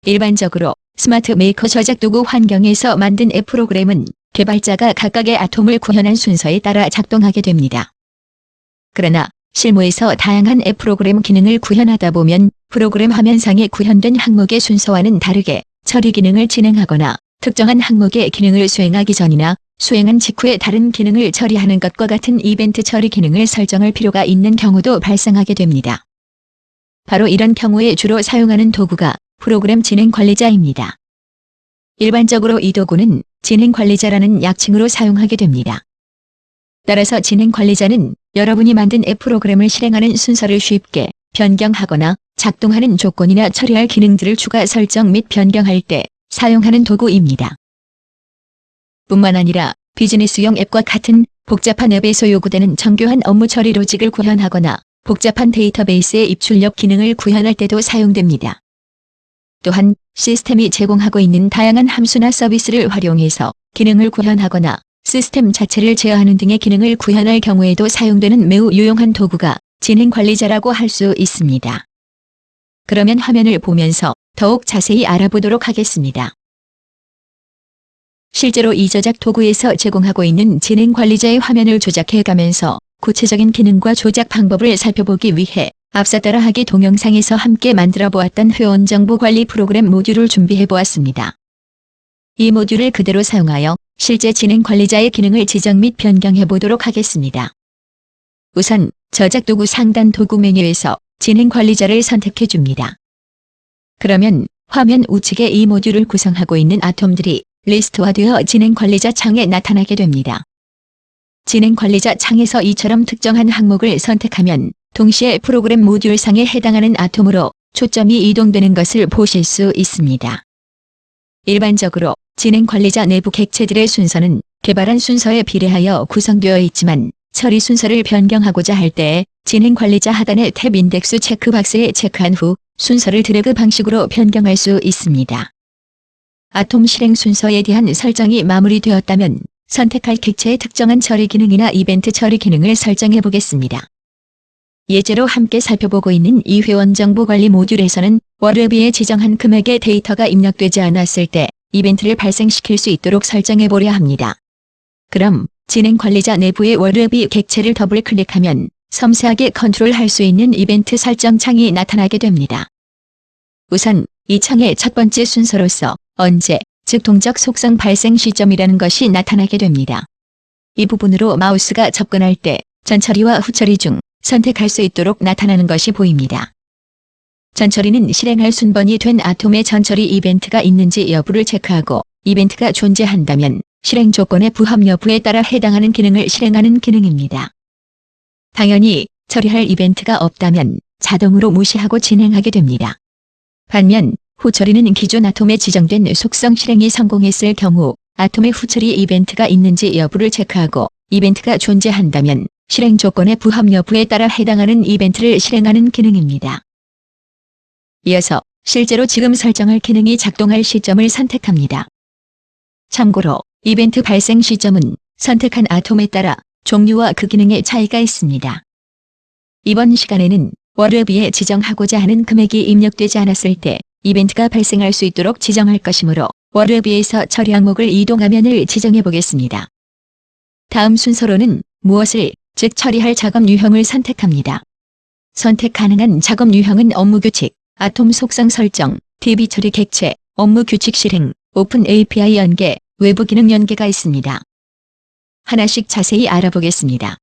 일반적으로 스마트 메이커 저작 도구 환경에서 만든 앱 프로그램은 개발자가 각각의 아톰을 구현한 순서에 따라 작동하게 됩니다. 그러나 실무에서 다양한 앱 프로그램 기능을 구현하다 보면 프로그램 화면상에 구현된 항목의 순서와는 다르게 처리 기능을 진행하거나 특정한 항목의 기능을 수행하기 전이나 수행한 직후에 다른 기능을 처리하는 것과 같은 이벤트 처리 기능을 설정할 필요가 있는 경우도 발생하게 됩니다. 바로 이런 경우에 주로 사용하는 도구가 프로그램 진행 관리자입니다. 일반적으로 이 도구는 진행 관리자라는 약칭으로 사용하게 됩니다. 따라서 진행 관리자는 여러분이 만든 앱 프로그램을 실행하는 순서를 쉽게 변경하거나 작동하는 조건이나 처리할 기능들을 추가 설정 및 변경할 때 사용하는 도구입니다. 뿐만 아니라 비즈니스용 앱과 같은 복잡한 앱에서 요구되는 정교한 업무 처리 로직을 구현하거나 복잡한 데이터베이스의 입출력 기능을 구현할 때도 사용됩니다. 또한 시스템이 제공하고 있는 다양한 함수나 서비스를 활용해서 기능을 구현하거나 시스템 자체를 제어하는 등의 기능을 구현할 경우에도 사용되는 매우 유용한 도구가 진행 관리자라고 할 수 있습니다. 그러면 화면을 보면서 더욱 자세히 알아보도록 하겠습니다. 실제로 이 저작 도구에서 제공하고 있는 진행 관리자의 화면을 조작해 가면서 구체적인 기능과 조작 방법을 살펴보기 위해 앞서 따라하기 동영상에서 함께 만들어 보았던 회원 정보 관리 프로그램 모듈을 준비해 보았습니다. 이 모듈을 그대로 사용하여 실제 진행 관리자의 기능을 지정 및 변경해 보도록 하겠습니다. 우선 저작 도구 상단 도구 메뉴에서 진행 관리자를 선택해 줍니다. 그러면 화면 우측에 이 모듈을 구성하고 있는 아톰들이 리스트화되어 진행 관리자 창에 나타나게 됩니다. 진행 관리자 창에서 이처럼 특정한 항목을 선택하면 동시에 프로그램 모듈 상에 해당하는 아톰으로 초점이 이동되는 것을 보실 수 있습니다. 일반적으로 진행 관리자 내부 객체들의 순서는 개발한 순서에 비례하여 구성되어 있지만 처리 순서를 변경하고자 할 때 진행 관리자 하단의 탭 인덱스 체크박스에 체크한 후 순서를 드래그 방식으로 변경할 수 있습니다. 아톰 실행 순서에 대한 설정이 마무리되었다면 선택할 객체의 특정한 처리 기능이나 이벤트 처리 기능을 설정해 보겠습니다. 예제로 함께 살펴보고 있는 이 회원 정보 관리 모듈에서는 월급비에 지정한 금액의 데이터가 입력되지 않았을 때 이벤트를 발생시킬 수 있도록 설정해 보려 합니다. 그럼 진행 관리자 내부의 월급비 객체를 더블 클릭하면 섬세하게 컨트롤할 수 있는 이벤트 설정 창이 나타나게 됩니다. 우선 이 창의 첫 번째 순서로서 언제, 즉 동작 속성 발생 시점이라는 것이 나타나게 됩니다. 이 부분으로 마우스가 접근할 때 전처리와 후처리 중 선택할 수 있도록 나타나는 것이 보입니다. 전처리는 실행할 순번이 된 아톰의 전처리 이벤트가 있는지 여부를 체크하고 이벤트가 존재한다면 실행 조건의 부합 여부에 따라 해당하는 기능을 실행하는 기능입니다. 당연히 처리할 이벤트가 없다면 자동으로 무시하고 진행하게 됩니다. 반면 후처리는 기존 아톰에 지정된 속성 실행이 성공했을 경우 아톰의 후처리 이벤트가 있는지 여부를 체크하고 이벤트가 존재한다면 실행 조건의 부합 여부에 따라 해당하는 이벤트를 실행하는 기능입니다. 이어서 실제로 지금 설정할 기능이 작동할 시점을 선택합니다. 참고로 이벤트 발생 시점은 선택한 아톰에 따라 종류와 그 기능의 차이가 있습니다. 이번 시간에는 월급비에 지정하고자 하는 금액이 입력되지 않았을 때 이벤트가 발생할 수 있도록 지정할 것이므로 월급비에서 처리 항목을 이동 화면을 지정해 보겠습니다. 다음 순서로는 무엇을, 즉 처리할 작업 유형을 선택합니다. 선택 가능한 작업 유형은 업무 규칙, 아톰 속성 설정, DB 처리 객체, 업무 규칙 실행, 오픈 API 연계, 외부 기능 연계가 있습니다. 하나씩 자세히 알아보겠습니다.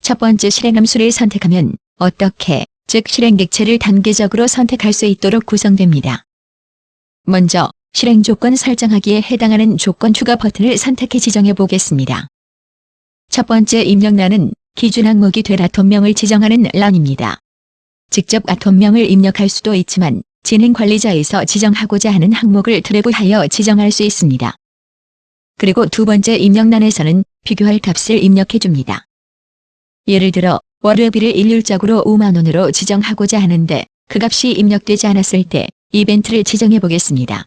첫 번째 실행 함수를 선택하면 어떻게, 즉 실행 객체를 단계적으로 선택할 수 있도록 구성됩니다. 먼저 실행 조건 설정하기에 해당하는 조건 추가 버튼을 선택해 지정해 보겠습니다. 첫 번째 입력란은 기준 항목이 될 아톰명을 지정하는 란입니다. 직접 아톰명을 입력할 수도 있지만 진행 관리자에서 지정하고자 하는 항목을 드래그하여 지정할 수 있습니다. 그리고 두 번째 입력란에서는 비교할 값을 입력해 줍니다. 예를 들어 월급비를 일률적으로 5만 원으로 지정하고자 하는데 그 값이 입력되지 않았을 때 이벤트를 지정해 보겠습니다.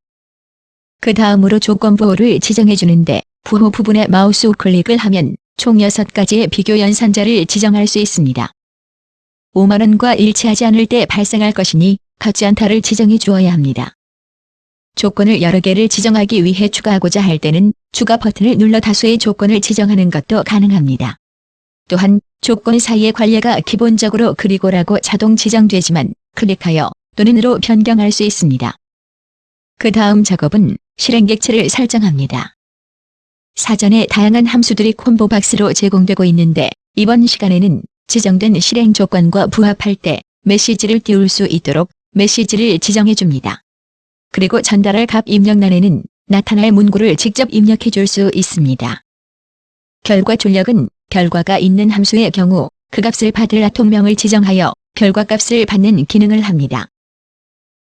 그 다음으로 조건 보호를 지정해 주는데 보호 부분에 마우스 우클릭을 하면 총 6가지의 비교 연산자를 지정할 수 있습니다. 5만 원과 일치하지 않을 때 발생할 것이니 같지 않다를 지정해 주어야 합니다. 조건을 여러 개를 지정하기 위해 추가하고자 할 때는 추가 버튼을 눌러 다수의 조건을 지정하는 것도 가능합니다. 또한 조건 사이의 관례가 기본적으로 그리고라고 자동 지정되지만 클릭하여 또는으로 변경할 수 있습니다. 그 다음 작업은 실행 객체를 설정합니다. 사전에 다양한 함수들이 콤보 박스로 제공되고 있는데 이번 시간에는 지정된 실행 조건과 부합할 때 메시지를 띄울 수 있도록 메시지를 지정해 줍니다. 그리고 전달할 값 입력란에는 나타날 문구를 직접 입력해 줄 수 있습니다. 결과 출력은 결과가 있는 함수의 경우 그 값을 받을 아톰명을 지정하여 결과 값을 받는 기능을 합니다.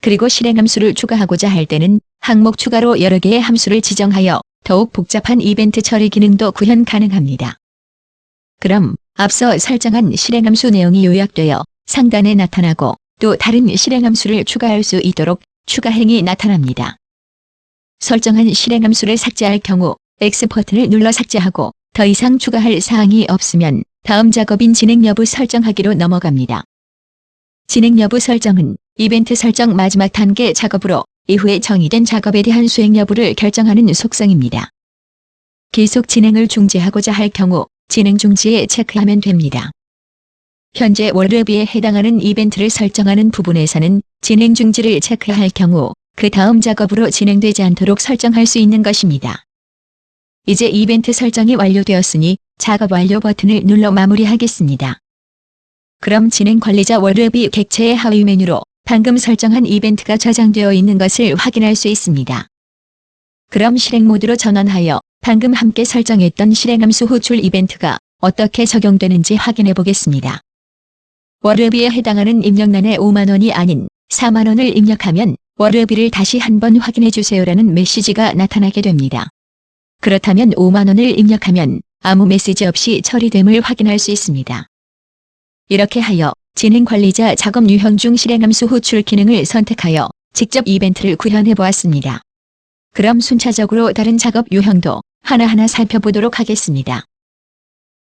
그리고 실행 함수를 추가하고자 할 때는 항목 추가로 여러 개의 함수를 지정하여 더욱 복잡한 이벤트 처리 기능도 구현 가능합니다. 그럼 앞서 설정한 실행 함수 내용이 요약되어 상단에 나타나고 또 다른 실행 함수를 추가할 수 있도록 추가 행이 나타납니다. 설정한 실행 함수를 삭제할 경우 X 버튼을 눌러 삭제하고 더 이상 추가할 사항이 없으면 다음 작업인 진행 여부 설정하기로 넘어갑니다. 진행 여부 설정은 이벤트 설정 마지막 단계 작업으로 이후에 정의된 작업에 대한 수행 여부를 결정하는 속성입니다. 계속 진행을 중지하고자 할 경우 진행 중지에 체크하면 됩니다. 현재 월급비에 해당하는 이벤트를 설정하는 부분에서는 진행 중지를 체크할 경우 그 다음 작업으로 진행되지 않도록 설정할 수 있는 것입니다. 이제 이벤트 설정이 완료되었으니 작업 완료 버튼을 눌러 마무리하겠습니다. 그럼 진행 관리자 월급비 객체의 하위 메뉴로 방금 설정한 이벤트가 저장되어 있는 것을 확인할 수 있습니다. 그럼 실행 모드로 전환하여 방금 함께 설정했던 실행함수 호출 이벤트가 어떻게 적용되는지 확인해 보겠습니다. 월급비에 해당하는 입력란에 5만원이 아닌 4만원을 입력하면 월급비를 다시 한번 확인해 주세요라는 메시지가 나타나게 됩니다. 그렇다면 5만원을 입력하면 아무 메시지 없이 처리됨을 확인할 수 있습니다. 이렇게 하여 진행 관리자 작업 유형 중 실행함수 호출 기능을 선택하여 직접 이벤트를 구현해 보았습니다. 그럼 순차적으로 다른 작업 유형도 하나하나 살펴보도록 하겠습니다.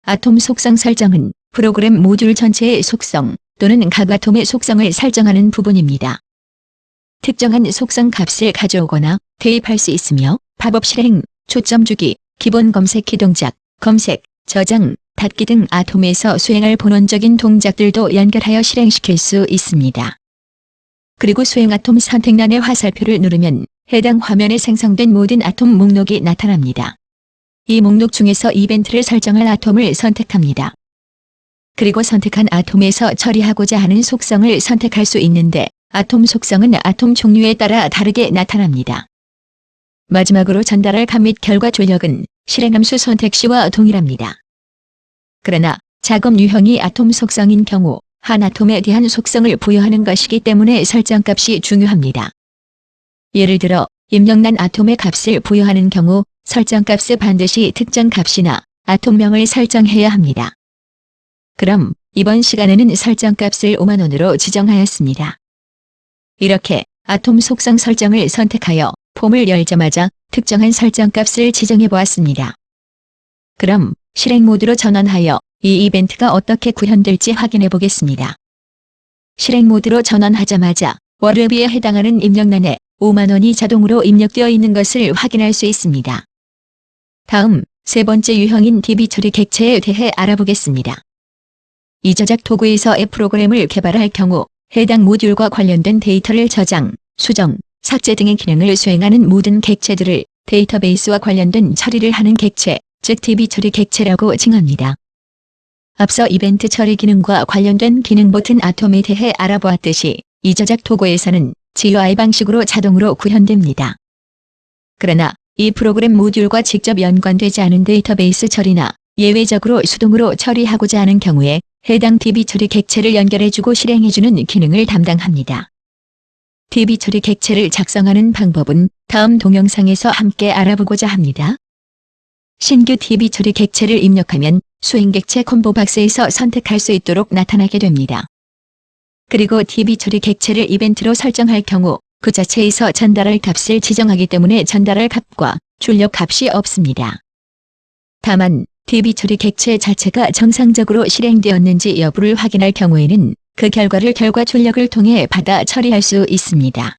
아톰 속성 설정은 프로그램 모듈 전체의 속성 또는 각 아톰의 속성을 설정하는 부분입니다. 특정한 속성 값을 가져오거나 대입할 수 있으며 팝업 실행, 초점 주기, 기본 검색키 동작, 검색, 저장, 닫기 등 아톰에서 수행할 본원적인 동작들도 연결하여 실행시킬 수 있습니다. 그리고 수행 아톰 선택란의 화살표를 누르면 해당 화면에 생성된 모든 아톰 목록이 나타납니다. 이 목록 중에서 이벤트를 설정할 아톰을 선택합니다. 그리고 선택한 아톰에서 처리하고자 하는 속성을 선택할 수 있는데 아톰 속성은 아톰 종류에 따라 다르게 나타납니다. 마지막으로 전달할 값 및 결과 출력은 실행함수 선택 시와 동일합니다. 그러나 작업 유형이 아톰 속성인 경우 한 아톰에 대한 속성을 부여하는 것이기 때문에 설정값이 중요합니다. 예를 들어 입력란 아톰의 값을 부여하는 경우 설정값에 반드시 특정 값이나 아톰명을 설정해야 합니다. 그럼 이번 시간에는 설정값을 5만원으로 지정하였습니다. 이렇게 아톰 속성 설정을 선택하여 폼을 열자마자 특정한 설정값을 지정해 보았습니다. 그럼 실행 모드로 전환하여 이 이벤트가 어떻게 구현될지 확인해 보겠습니다. 실행 모드로 전환하자마자 월급비에 해당하는 입력란에 5만원이 자동으로 입력되어 있는 것을 확인할 수 있습니다. 다음 세 번째 유형인 DB 처리 객체에 대해 알아보겠습니다. 이 저작 도구에서 앱 프로그램을 개발할 경우 해당 모듈과 관련된 데이터를 저장, 수정, 삭제 등의 기능을 수행하는 모든 객체들을 데이터베이스와 관련된 처리를 하는 객체, 즉 DB 처리 객체라고 칭합니다. 앞서 이벤트 처리 기능과 관련된 기능 버튼 아톰에 대해 알아보았듯이 이 저작 도구에서는 GUI 방식으로 자동으로 구현됩니다. 그러나 이 프로그램 모듈과 직접 연관되지 않은 데이터베이스 처리나 예외적으로 수동으로 처리하고자 하는 경우에 해당 DB 처리 객체를 연결해주고 실행해주는 기능을 담당합니다. DB 처리 객체를 작성하는 방법은 다음 동영상에서 함께 알아보고자 합니다. 신규 DB 처리 객체를 입력하면 수행 객체 콤보 박스에서 선택할 수 있도록 나타나게 됩니다. 그리고 DB 처리 객체를 이벤트로 설정할 경우 그 자체에서 전달할 값을 지정하기 때문에 전달할 값과 출력 값이 없습니다. 다만 DB 처리 객체 자체가 정상적으로 실행되었는지 여부를 확인할 경우에는 그 결과를 결과 출력을 통해 받아 처리할 수 있습니다.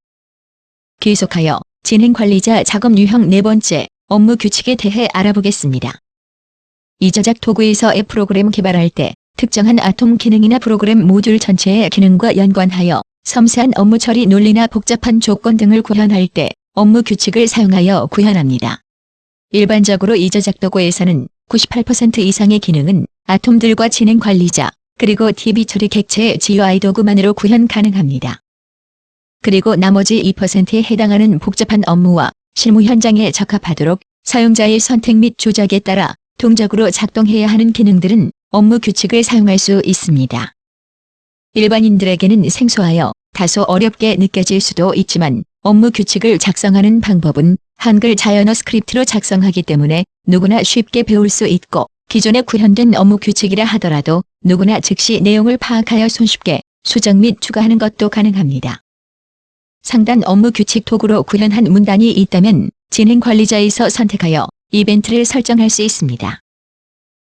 계속하여 진행관리자 작업 유형 네 번째, 업무 규칙에 대해 알아보겠습니다. 이 저작 도구에서 앱 프로그램 개발할 때 특정한 아톰 기능이나 프로그램 모듈 전체의 기능과 연관하여 섬세한 업무 처리 논리나 복잡한 조건 등을 구현할 때 업무 규칙을 사용하여 구현합니다. 일반적으로 이 저작 도구에서는 98% 이상의 기능은 아톰들과 진행 관리자, 그리고 DB 처리 객체의 GUI 도구만으로 구현 가능합니다. 그리고 나머지 2%에 해당하는 복잡한 업무와 실무 현장에 적합하도록 사용자의 선택 및 조작에 따라 동적으로 작동해야 하는 기능들은 업무 규칙을 사용할 수 있습니다. 일반인들에게는 생소하여 다소 어렵게 느껴질 수도 있지만 업무 규칙을 작성하는 방법은 한글 자연어 스크립트로 작성하기 때문에 누구나 쉽게 배울 수 있고 기존에 구현된 업무 규칙이라 하더라도 누구나 즉시 내용을 파악하여 손쉽게 수정 및 추가하는 것도 가능합니다. 상단 업무 규칙 도구로 구현한 문단이 있다면 진행 관리자에서 선택하여 이벤트를 설정할 수 있습니다.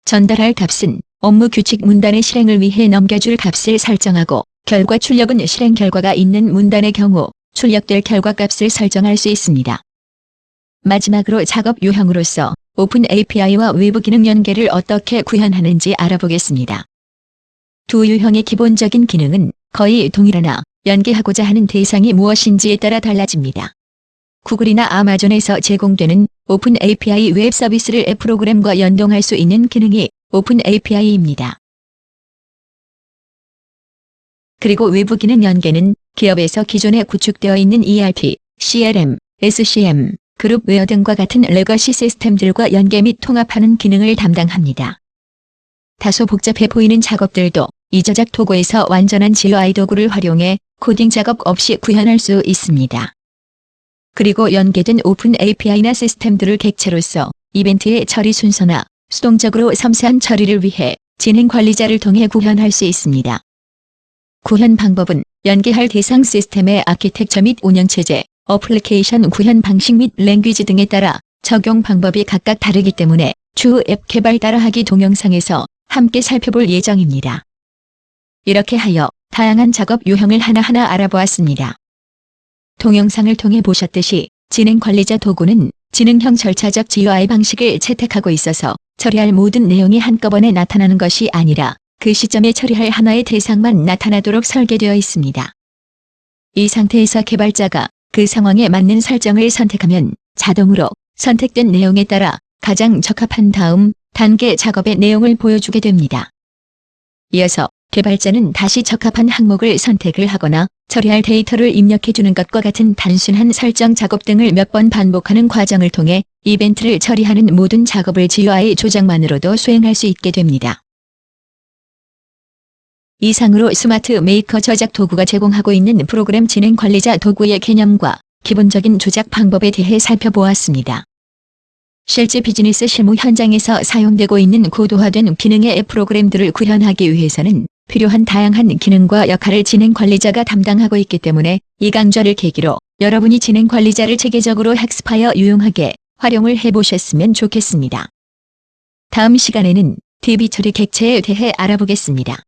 전달할 값은 업무 규칙 문단의 실행을 위해 넘겨줄 값을 설정하고 결과 출력은 실행 결과가 있는 문단의 경우 출력될 결과 값을 설정할 수 있습니다. 마지막으로 작업 유형으로서 오픈 API와 외부 기능 연계를 어떻게 구현하는지 알아보겠습니다. 두 유형의 기본적인 기능은 거의 동일하나 연계하고자 하는 대상이 무엇인지에 따라 달라집니다. 구글이나 아마존에서 제공되는 오픈 API 웹 서비스를 앱 프로그램과 연동할 수 있는 기능이 오픈 API입니다. 그리고 외부 기능 연계는 기업에서 기존에 구축되어 있는 ERP, CRM, SCM, 그룹웨어 등과 같은 레거시 시스템들과 연계 및 통합하는 기능을 담당합니다. 다소 복잡해 보이는 작업들도 이 저작 도구에서 완전한 GUI 도구를 활용해 코딩 작업 없이 구현할 수 있습니다. 그리고 연계된 오픈 API나 시스템들을 객체로서 이벤트의 처리 순서나 수동적으로 섬세한 처리를 위해 진행 관리자를 통해 구현할 수 있습니다. 구현 방법은 연계할 대상 시스템의 아키텍처 및 운영체제, 어플리케이션 구현 방식 및 랭귀지 등에 따라 적용 방법이 각각 다르기 때문에 추후 앱 개발 따라하기 동영상에서 함께 살펴볼 예정입니다. 이렇게 하여 다양한 작업 유형을 하나하나 알아보았습니다. 동영상을 통해 보셨듯이 진행 관리자 도구는 지능형 절차적 GUI 방식을 채택하고 있어서 처리할 모든 내용이 한꺼번에 나타나는 것이 아니라 그 시점에 처리할 하나의 대상만 나타나도록 설계되어 있습니다. 이 상태에서 개발자가 그 상황에 맞는 설정을 선택하면 자동으로 선택된 내용에 따라 가장 적합한 다음 단계 작업의 내용을 보여주게 됩니다. 이어서 개발자는 다시 적합한 항목을 선택을 하거나 처리할 데이터를 입력해주는 것과 같은 단순한 설정 작업 등을 몇 번 반복하는 과정을 통해 이벤트를 처리하는 모든 작업을 GUI 조작만으로도 수행할 수 있게 됩니다. 이상으로 스마트 메이커 저작 도구가 제공하고 있는 프로그램 진행 관리자 도구의 개념과 기본적인 조작 방법에 대해 살펴보았습니다. 실제 비즈니스 실무 현장에서 사용되고 있는 고도화된 기능의 앱 프로그램들을 구현하기 위해서는 필요한 다양한 기능과 역할을 진행 관리자가 담당하고 있기 때문에 이 강좌를 계기로 여러분이 진행 관리자를 체계적으로 학습하여 유용하게 활용을 해보셨으면 좋겠습니다. 다음 시간에는 DB 처리 객체에 대해 알아보겠습니다.